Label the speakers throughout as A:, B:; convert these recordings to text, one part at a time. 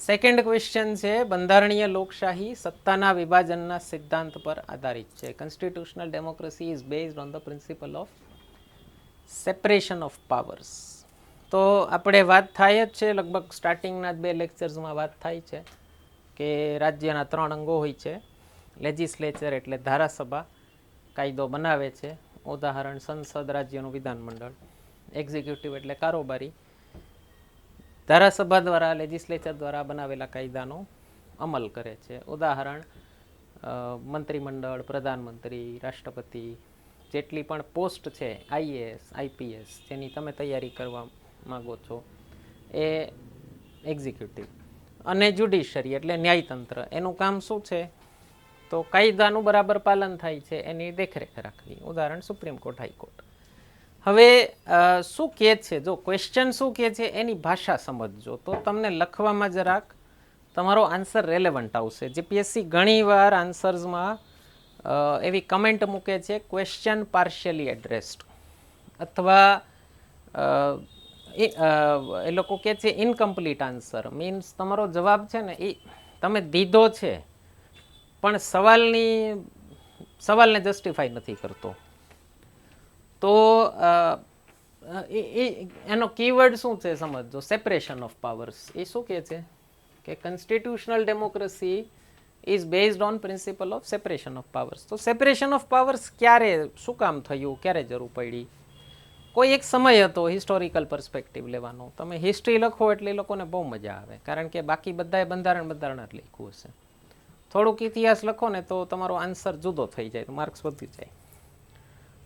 A: Second question છે બંધારણીય લોકશાહી સત્તાના વિભાજનના સિદ્ધાંત પર આધારિત છે. Constitutional democracy is based on the principal of separation of powers. તો આપણે વાત થાય જ છે, લગભગ સ્ટાર્ટિંગના 2 લેક્ચર્સમાં વાત થાય છે કે રાજ્યના 3 અંગો હોય છે. લેજિસ્લેચર એટલે ધારાસભા કાયદો બનાવે છે, ઉદાહરણ સંસદ, રાજ્યનું વિધાનમંડળ. એક્ઝિક્યુટિવ એટલે કારોબારી, ધારાસભા દ્વારા લેજિસ્લેચર દ્વારા બનાવેલા કાયદાનો અમલ કરે છે. ઉદાહરણ મંત્રીમંડળ, પ્રધાનમંત્રી, રાષ્ટ્રપતિ, જેટલી પણ પોસ્ટ છે, આઈએએસ, આઈપીએસ, જેની તમે તૈયારી કરવા માગો છો, એ એક્ઝિક્યુટિવ. અને જ્યુડિશરી એટલે ન્યાયતંત્ર, એનું કામ શું છે? તો કાયદાનું બરાબર પાલન થાય છે એની દેખરેખ રાખવી. ઉદાહરણ સુપ્રીમ કોર્ટ, હાઈકોર્ટ. હવે શું કહે છે, જો ક્વેશ્ચન શું કહે છે એની ભાષા સમજજો તો તમને લખવામાં જરાક તમારો આન્સર રેલેવન્ટ આવશે. જીપીએસસી ઘણીવાર આન્સર્સમાં એવી કમેન્ટ મૂકે છે ક્વેશ્ચન પાર્શિયલી એડ્રેસ્ડ, અથવા એ લોકો કહે છે ઇનકમ્પ્લીટ આન્સર. મીન્સ તમારો જવાબ છે ને એ તમે દીધો છે પણ સવાલને જસ્ટિફાઈ નથી કરતો. તો એનો કીવર્ડ શું છે સમજો, સેપરેશન ઓફ પાવર્સ. એ શું કહે છે કે constitutional democracy is based on principal of separation of powers. તો સેપરેશન ઓફ પાવર્સ ક્યારે, શું કામ થયું, ક્યારે જરૂર પડી? કોઈ એક સમય હતો, હિસ્ટોરિકલ પર્સપેક્ટિવ લેવાનો. તમે હિસ્ટ્રી લખો એટલે એ લોકોને બહુ મજા આવે, કારણ કે બાકી બધાએ બંધારણ જ લખ્યું હશે. થોડુંક ઇતિહાસ લખો ને તો તમારો આન્સર જુદો થઈ જાય, તો માર્ક્સ વધી જાય.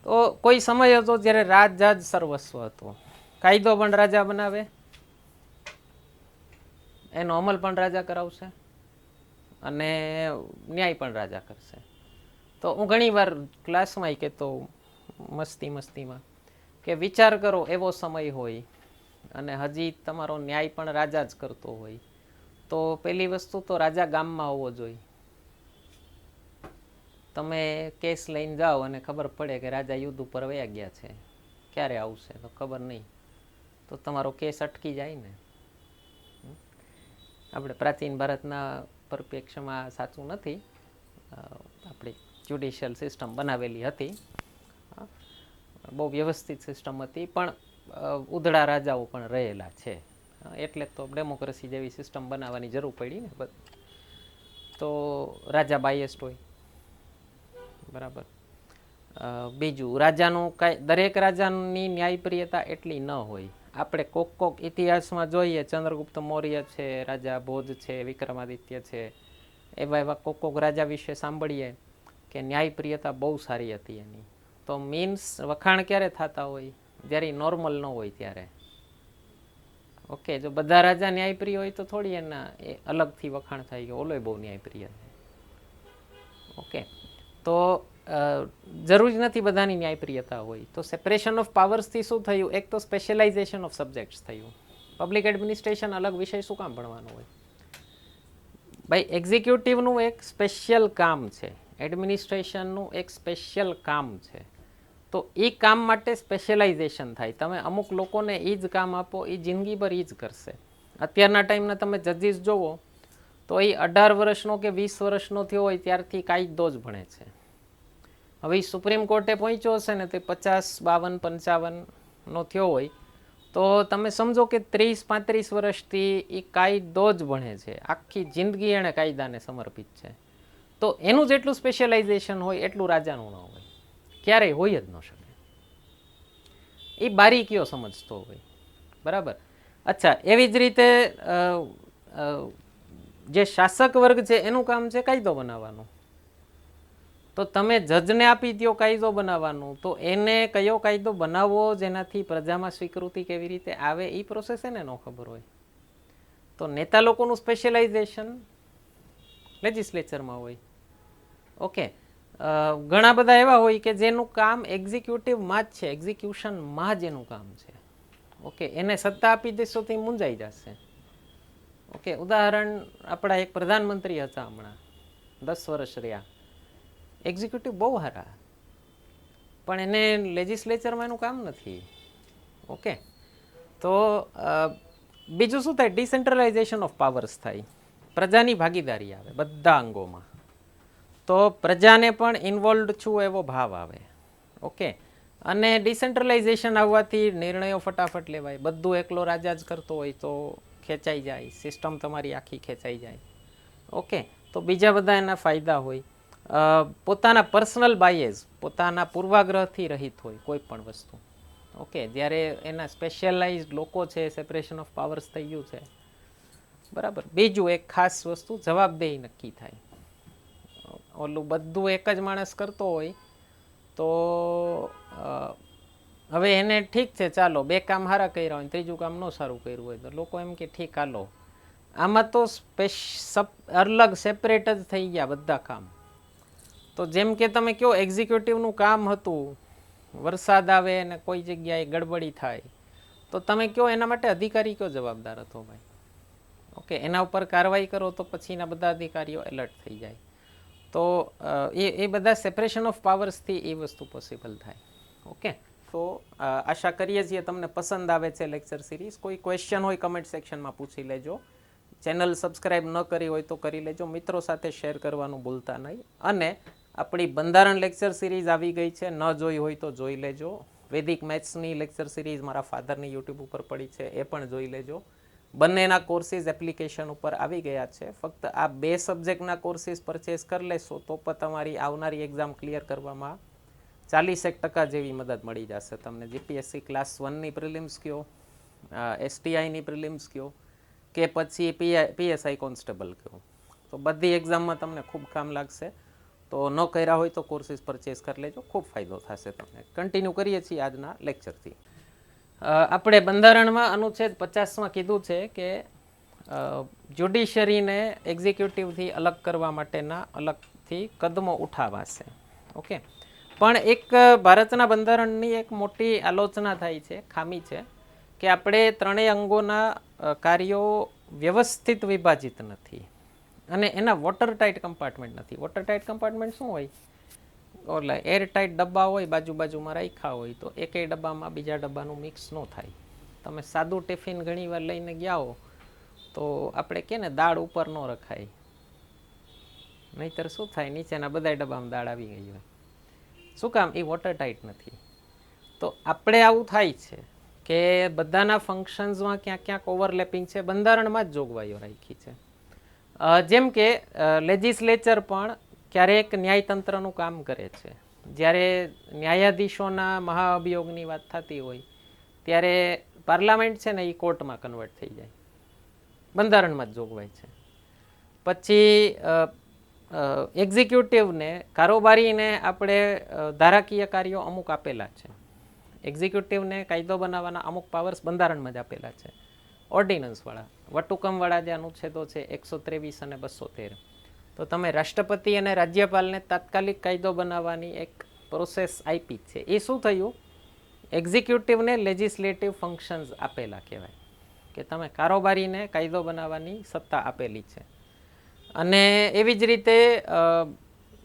A: તો કોઈ સમય હતો જ્યારે રાજા જ સર્વસ્વ હતો. કાયદો પણ રાજા બનાવે, એનો અમલ પણ રાજા કરાવશે, અને ન્યાય પણ રાજા કરશે. તો હું ઘણીવાર ક્લાસમાં કહેતો મસ્તીમાં કે વિચાર કરો એવો સમય હોય અને હજી તમારો ન્યાય પણ રાજા જ કરતો હોય, તો પહેલી વસ્તુ તો રાજા ગામમાં હોવો જોઈએ. તમે કેસ લઈને જાઓ અને ખબર પડે કે રાજા યુદ્ધ ઉપર વયા ગયા છે, ક્યારે આવશે તો ખબર નહીં, તો તમારો કેસ અટકી જાય ને. આપણે પ્રાચીન ભારતના પરિપ્રેક્ષ્યમાં સાચું નથી, આપણી જ્યુડિશિયલ સિસ્ટમ બનાવેલી હતી, બહુ વ્યવસ્થિત સિસ્ટમ હતી, પણ ઉધડા રાજાઓ પણ રહેલા છે, એટલે તો ડેમોક્રેસી જેવી સિસ્ટમ બનાવવાની જરૂર પડી ને. તો રાજા બાયસ્ડ હોય, બરાબર. બીજું, રાજાનું કાંઈ, દરેક રાજાની ન્યાયપ્રિયતા એટલી ન હોય. આપણે કોક ઇતિહાસમાં જોઈએ, ચંદ્રગુપ્ત મૌર્ય છે, રાજા ભોજ છે, વિક્રમાદિત્ય છે, એવા કોક રાજા વિશે સાંભળીએ કે ન્યાયપ્રિયતા બહુ સારી હતી એની. તો મીન્સ વખાણ ક્યારે થતા હોય? જ્યારે નોર્મલ ન હોય ત્યારે. ઓકે, જો બધા રાજા ન્યાયપ્રિય હોય તો થોડી એના અલગથી વખાણ થાય કે ઓલોય બહુ ન્યાયપ્રિય છે. ઓકે, તો જરૂરી નથી બધાની ન્યાયપ્રિયતા હોય. તો સેપરેશન ઓફ પાવર્સથી શું થયું? એક તો સ્પેશિયલાઇઝેશન ઓફ સબ્જેક્ટ્સ થયું. પબ્લિક એડમિનિસ્ટ્રેશન અલગ વિષય શું કામ ભણવાનો હોય? ભાઈ, એક્ઝિક્યુટિવનું એક સ્પેશિયલ કામ છે, એડમિનિસ્ટ્રેશનનું એક સ્પેશિયલ કામ છે. તો એ કામ માટે સ્પેશિયલાઇઝેશન થાય. તમે અમુક લોકોને એ જ કામ આપો, એ જિંદગીભર એ જ કરશે. અત્યારના ટાઈમના તમે જજીસ જોવો તો એ 18 વર્ષનો કે 20 વર્ષનો થયો હોય ત્યારથી કાયદો જ ભણે છે. હવે સુપ્રીમ કોર્ટે પહોંચ્યો હશે ને તે 50, 52, 55નો થયો હોય, તો તમે સમજો કે 30-35 વર્ષથી એ કાયદો જ ભણે છે, આખી જિંદગી એણે કાયદાને સમર્પિત છે. તો એનું જેટલું સ્પેશિયલાઇઝેશન હોય એટલું રાજાનું ન હોય, ક્યારેય હોય જ ન શકે. એ બારીકીઓ સમજતો હોય, બરાબર. અચ્છા, એવી જ રીતે જે શાસક વર્ગ છે એનું કામ છે કાયદો બનાવવાનો. તો તમે જજને આપી દો કાયદો બનાવવાનું, તો એને કયો કાયદો બનાવવો જેનાથી પ્રજામાં સ્વીકૃતિ કેવી રીતે આવે, એ પ્રોસેસ એને ન ખબર હોય. તો નેતા લોકોનું સ્પેશિયલાઇઝેશન લેજિસ્લેચરમાં હોય. ઓકે, ઘણા બધા એવા હોય કે જેનું કામ એક્ઝિક્યુટિવમાં જ છે, એક્ઝિક્યુશનમાં જ એનું કામ છે. ઓકે, એને સત્તા આપી દેશો તો એ મૂંઝાઈ જશે. ઓકે, ઉદાહરણ, આપણા એક પ્રધાનમંત્રી હતા હમણાં, 10 વર્ષ રહ્યા, એક્ઝિક્યુટિવ બહુ સારા, પણ એને લેજિસ્લેચરમાં એનું કામ નથી. ઓકે, તો બીજું શું થાય, ડિસેન્ટ્રલાઇઝેશન ઓફ પાવર્સ થાય, પ્રજાની ભાગીદારી આવે બધા અંગોમાં, તો પ્રજાને પણ ઇન્વોલ્વ છું એવો ભાવ આવે. ઓકે, અને ડિસેન્ટ્રલાઇઝેશન આવવાથી નિર્ણયો ફટાફટ લેવાય. બધું એકલો રાજા જ કરતો હોય તો ખેંચાઈ જાય, સિસ્ટમ તમારી આખી ખેંચાઈ જાય. ઓકે, તો બીજા બધા એના ફાયદા હોય. પોતાના પર્સનલ બાયસ, પોતાના પૂર્વાગ્રહથી રહિત હોય કોઈ પણ વસ્તુ. ઓકે, જ્યારે એના સ્પેશિયલાઇઝડ લોકો છે, સેપરેશન ઓફ પાવર્સ થઈ ગયું છે, બરાબર. બીજું એક ખાસ વસ્તુ, જવાબદેહી નક્કી થાય. ઓલું બધું એક જ માણસ કરતો હોય તો હવે એને ઠીક છે, ચાલો 2 કામ સારા કર્યા હોય, ત્રીજું કામ ન સારું કર્યું હોય તો લોકો એમ કે ઠીક હાલો. આમાં તો અલગ સેપરેટ જ થઈ ગયા બધા કામ. તો જેમ કે તમે કહો એક્ઝિક્યુટિવનું કામ હતું, વરસાદ આવે અને કોઈ જગ્યાએ ગડબડી થાય, તો તમે કહો એના માટે અધિકારી કયો જવાબદાર હતો ભાઈ? ઓકે, એના ઉપર કાર્યવાહી કરો તો પછીના બધા અધિકારીઓ એલર્ટ થઈ જાય. તો એ બધા સેપરેશન ઓફ પાવર્સથી એ વસ્તુ પોસિબલ થાય. ઓકે, તો આશા કરીએ છીએ તમને પસંદ આવે છે લેક્ચર સિરીઝ. કોઈ ક્વેશ્ચન હોય કમેન્ટ સેક્શનમાં પૂછી લેજો. ચેનલ સબસ્ક્રાઈબ ન કરી હોય તો કરી લેજો. મિત્રો સાથે શેર કરવાનું ભૂલતા નહીં. અને આપણી બંધારણ લેક્ચર સિરીઝ આવી ગઈ છે, ન જોઈ હોય તો જોઈ લેજો. વૈદિક મેથ્સની લેક્ચર સિરીઝ મારા ફાધરની યુટ્યુબ ઉપર પડી છે, એ પણ જોઈ લેજો. બંનેના કોર્સીસ એપ્લિકેશન ઉપર આવી ગયા છે. ફક્ત આ 2 સબ્જેક્ટના કોર્સીસ પરચેસ કરી લેશો તો પણ તમારી આવનારી એક્ઝામ ક્લિયર કરવામાં 40% જેવી મદદ મળી જશે તમને. જીપીએસસી ક્લાસ 1ની પ્રિલિમ્સ કયો, એસટીઆઈની પ્રિલિમ્સ કયો, કે પછી પીએસઆઈ કોન્સ્ટેબલ કયો, તો બધી એક્ઝામમાં તમને ખૂબ કામ લાગશે. તો ન કર્યા હોય તો કોર્સીસ પરચેસ કરી લેજો, ખૂબ ફાયદો થશે તમને. કન્ટિન્યુ કરીએ છીએ આજના લેક્ચરથી. આપણે બંધારણમાં અનુચ્છેદ 50માં કીધું છે કે જ્યુડિશરીને એક્ઝિક્યુટિવથી અલગ કરવા માટેના અલગથી કદમો ઉઠાવાશે. ઓકે, પણ એક ભારતના બંધારણની એક મોટી આલોચના થાય છે, ખામી છે, કે આપણે ત્રણેય અંગોના કાર્યો વ્યવસ્થિત વિભાજિત નથી અને એના વોટર ટાઇટ કમ્પાર્ટમેન્ટ નથી. વોટર ટાઇટ કમ્પાર્ટમેન્ટ શું હોય? ઓલા એર ટાઈટ ડબ્બા હોય, બાજુમાં રાખ્યા હોય, તો એકેય ડબ્બામાં બીજા ડબ્બાનું મિક્સ ન થાય. તમે સાદું ટિફિન ઘણીવાર લઈને ગયા હો તો આપણે કે ને દાળ ઉપર ન રખાય, નહીતર શું થાય, નીચેના બધા ડબ્બામાં દાળ આવી ગઈ હોય. શું કામ? એ વોટર ટાઈટ નથી. તો આપણે આવું થાય છે કે બધાના ફંક્શન્સમાં ક્યાંક ક્યાંક ઓવરલેપિંગ છે, બંધારણમાં જ જોગવાઈઓ રાખી છે. જેમ કે લેજિસ્લેચર પણ ક્યારેક ન્યાયતંત્રનું કામ કરે છે. જ્યારે ન્યાયાધીશોના મહાઅભિયોગની વાત થતી હોય ત્યારે પાર્લામેન્ટ છે ને એ કોર્ટમાં કન્વર્ટ થઈ જાય, બંધારણમાં જ જોગવાઈ છે. પછી એક્ઝિક્યુટિવને, કારોબારીને આપણે ધારાકીય કાર્યો અમુક આપેલા છે. એક્ઝિક્યુટિવને કાયદો બનાવવાના અમુક પાવર્સ બંધારણમાં જ આપેલા છે, ઓર્ડિનન્સવાળા, વટુકમવાળા જે અનુચ્છેદો છે 123 અને 213. તો તમે રાષ્ટ્રપતિ અને રાજ્યપાલને તાત્કાલિક કાયદો બનાવવાની એક પ્રોસેસ આપી છે. એ શું થયું? એક્ઝિક્યુટિવને લેજિસ્લેટિવ ફંક્શન્સ આપેલા કહેવાય, કે તમે કારોબારીને કાયદો બનાવવાની સત્તા આપેલી છે. અને એવી જ રીતે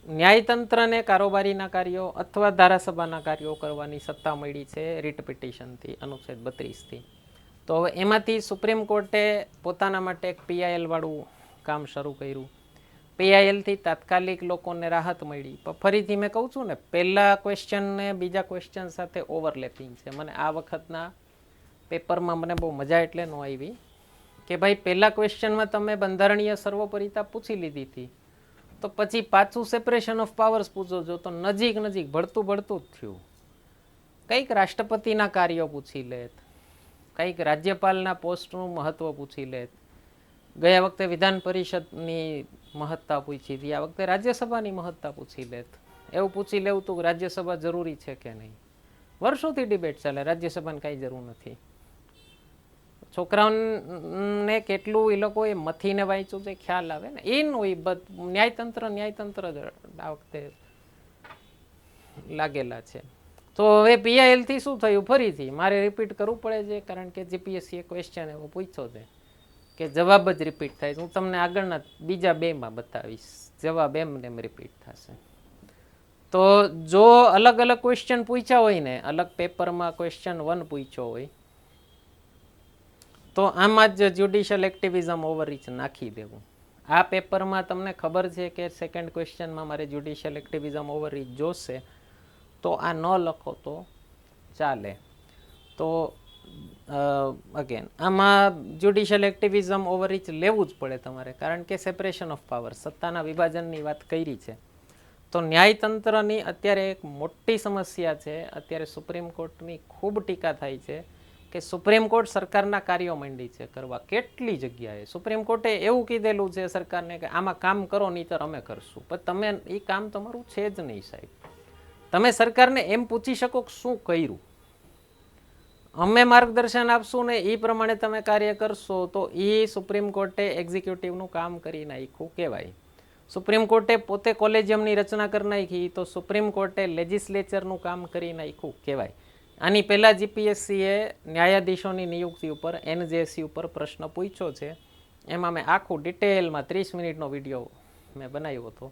A: ન્યાયતંત્રને કારોબારીના કાર્યો અથવા ધારાસભાના કાર્યો કરવાની સત્તા મળી છે રીટ પિટિશનથી, અનુચ્છેદ 32થી. તો હવે એમાંથી સુપ્રીમ કોર્ટે પોતાના માટે એક PIL વાળું કામ શરૂ કર્યું. PILથી તાત્કાલિક લોકોને રાહત મળી. પણ ફરીથી મેં કહું છું ને, પહેલા ક્વેશ્ચન ને બીજા ક્વેશ્ચન સાથે ઓવરલેપિંગ છે. મને આ વખતના પેપરમાં મને બહુ મજા એટલે ન આવી કે ભાઈ પહેલા ક્વેશ્ચનમાં તમે બંધારણીય સર્વોપરિતા પૂછી લીધી હતી, તો પછી પાછું સેપરેશન ઓફ પાવર્સ પૂછો છો તો નજીક ભળતું જ થયું. કંઈક રાષ્ટ્રપતિના કાર્યો પૂછી લેત, કંઈક રાજ્યપાલના પોસ્ટનું મહત્વ પૂછી લેત. ગયા વખતે વિધાન પરિષદની મહત્તા પૂછી હતી, આ વખતે રાજ્યસભાની મહત્તા પૂછી લેત. એવું પૂછી લેવું તો રાજ્યસભા જરૂરી છે કે નહીં. વર્ષોથી ડિબેટ ચાલે, રાજ્યસભાને કાંઈ જરૂર નથી. છોકરાઓને કેટલું એ લોકોએ મથીને વાંચ્યું છે ખ્યાલ આવે ને. એ ન હોય, ન્યાયતંત્ર જ આ વખતે લાગેલા છે. તો હવે PILથી શું થયું? ફરીથી મારે રિપીટ કરવું પડે છે, કારણ કે GPSC ક્વેશ્ચન એવો પૂછ્યો છે કે જવાબ જ રિપીટ થાય. હું તમને આગળના બીજા 2માં બતાવીશ, જવાબ એમ રિપીટ થશે. તો જો અલગ અલગ ક્વેશ્ચન પૂછ્યા હોય ને, અલગ પેપરમાં ક્વેશ્ચન 1 પૂછ્યો હોય તો આમાં જ જ્યુડિશિયલ એક્ટિવિઝમ ઓવરરીચ નાખી દેવું. આ પેપરમાં તમને ખબર છે કે સેકન્ડ ક્વેશ્ચનમાં મારે જ્યુડિશિયલ એક્ટિવિઝમ ઓવરરીચ જોશે, તો આ ન લખો તો ચાલે. તો અગેન આમાં જ્યુડિશિયલ એક્ટિવિઝમ ઓવરરીચ લેવું જ પડે તમારે, કારણ કે સેપરેશન ઓફ પાવર, સત્તાના વિભાજનની વાત કરી છે. તો ન્યાયતંત્રની અત્યારે એક મોટી સમસ્યા છે. અત્યારે સુપ્રીમ કોર્ટની ખૂબ ટીકા થાય છે કે સુપ્રીમ કોર્ટ સરકારના કાર્યો માંડી છે કરવા. કેટલી જગ્યાએ સુપ્રીમ કોર્ટે એવું કીધેલું છે સરકારને કે આમાં કામ કરો, નહીંતર અમે કરશું. પણ તમે એ કામ તમારું છે જ નહીં સાહેબ. તમે સરકારને એમ પૂછી શકો કે શું કર્યું, અમે માર્ગદર્શન આપશું ને એ પ્રમાણે તમે કાર્ય કરશો, તો એ સુપ્રીમ કોર્ટે એક્ઝિક્યુટિવનું કામ કરી નાખ્યું કહેવાય. સુપ્રીમ કોર્ટે પોતે કોલેજિયમની રચના કરી નાખી, તો સુપ્રીમ કોર્ટે લેજિસ્લેચરનું કામ કરી નાખ્યું કહેવાય. આની પહેલાં જીપીએસસીએ ન્યાયાધીશોની નિયુક્તિ ઉપર એનજેએસસી ઉપર પ્રશ્ન પૂછ્યો છે. એમાં મેં આખું ડિટેલમાં 30 મિનિટનો વિડીયો મેં બનાવ્યો હતો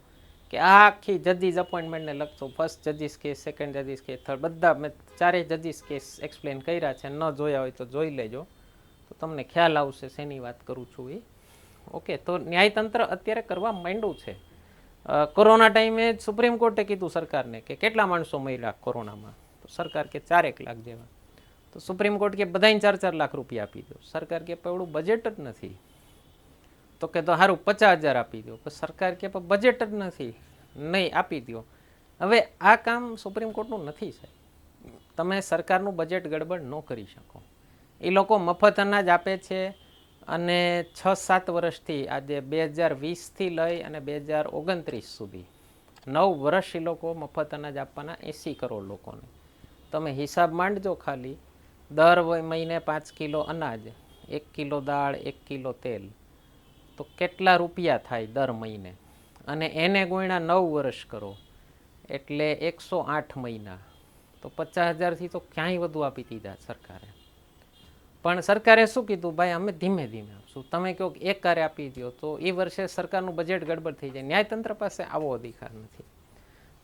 A: કે આ આખી જજીસ અપોઇન્ટમેન્ટને લગતો, first જજીસ case, second જજીસ case, third, બધા મેં 4 જજીસ કેસ એક્સપ્લેન કર્યા છે. ન જોયા હોય તો જોઈ લેજો, તો તમને ખ્યાલ આવશે શેની વાત કરું છું એ. ઓકે, તો ન્યાયતંત્ર અત્યારે કરવા માંડ્યું છે. કોરોના ટાઈમે સુપ્રીમ કોર્ટે કીધું સરકારને કે કેટલા માણસો મર્યા કોરોનામાં, તો સરકાર કે 4 લાખ જેવા. તો સુપ્રીમ કોર્ટ કે બધાને 4-4 લાખ રૂપિયા આપી દો. સરકાર કે એવડું બજેટ જ નથી. તો કે તો સારું 50,000 આપી દો. પણ સરકાર કે બજેટ જ નથી, નહીં આપી દો. હવે આ કામ સુપ્રીમ કોર્ટનું નથી સાહેબ. તમે સરકારનું બજેટ ગડબડ ન કરી શકો. એ લોકો મફત અનાજ આપે છે, અને 6-7 વર્ષથી, આજે 2020થી લઈ અને 2029 સુધી 9 વર્ષ એ લોકો મફત અનાજ આપવાના 80 કરોડ લોકોને. તમે હિસાબ માંડજો ખાલી, દર મહિને 5 કિલો અનાજ, 1 કિલો દાળ, 1 કિલો તેલ, તો કેટલા રૂપિયા થાય દર મહિને. અને એને ગુણ્યા 9 વર્ષ કરો એટલે 108 મહિના, તો 50,000થી તો ક્યાંય વધુ આપી દીધા સરકારે. પણ સરકારે શું કીધું, ભાઈ અમે ધીમે ધીમે આપશું. તમે કહો કે એકકારે આપી દો, તો એ વર્ષે સરકારનું બજેટ ગડબડ થઈ જાય. ન્યાયતંત્ર પાસે આવો અધિકાર નથી.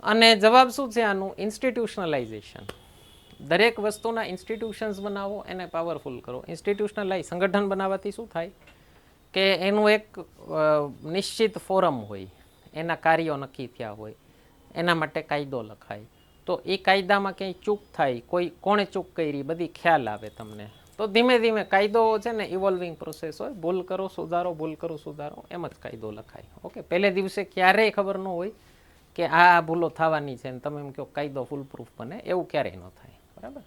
A: અને જવાબ શું છે આનું? ઇન્સ્ટિટ્યુશનલાઇઝેશન. દરેક વસ્તુના ઇન્સ્ટિટ્યુશન્સ બનાવો, એને પાવરફુલ કરો. ઇન્સ્ટિટ્યુશનલાઇઝ, સંગઠન બનાવવાથી શું થાય કે એનું એક નિશ્ચિત ફોરમ હોય, એના કાર્યો નક્કી થયા હોય, એના માટે કાયદો લખાય. તો એ કાયદામાં ક્યાંય ચૂક થાય, કોણે ચૂક કરી, બધી ખ્યાલ આવે તમને. તો ધીમે ધીમે કાયદો છે ને ઇવોલ્વિંગ પ્રોસેસ હોય, ભૂલ કરો સુધારો, ભૂલ કરો સુધારો, એમ જ કાયદો લખાય. ઓકે, પહેલે દિવસે ક્યારેય ખબર ન હોય કે આ ભૂલો થવાની છે ને તમે એમ કહો કાયદો ફૂલ પ્રૂફ બને, એવું ક્યારેય ન થાય. બરાબર.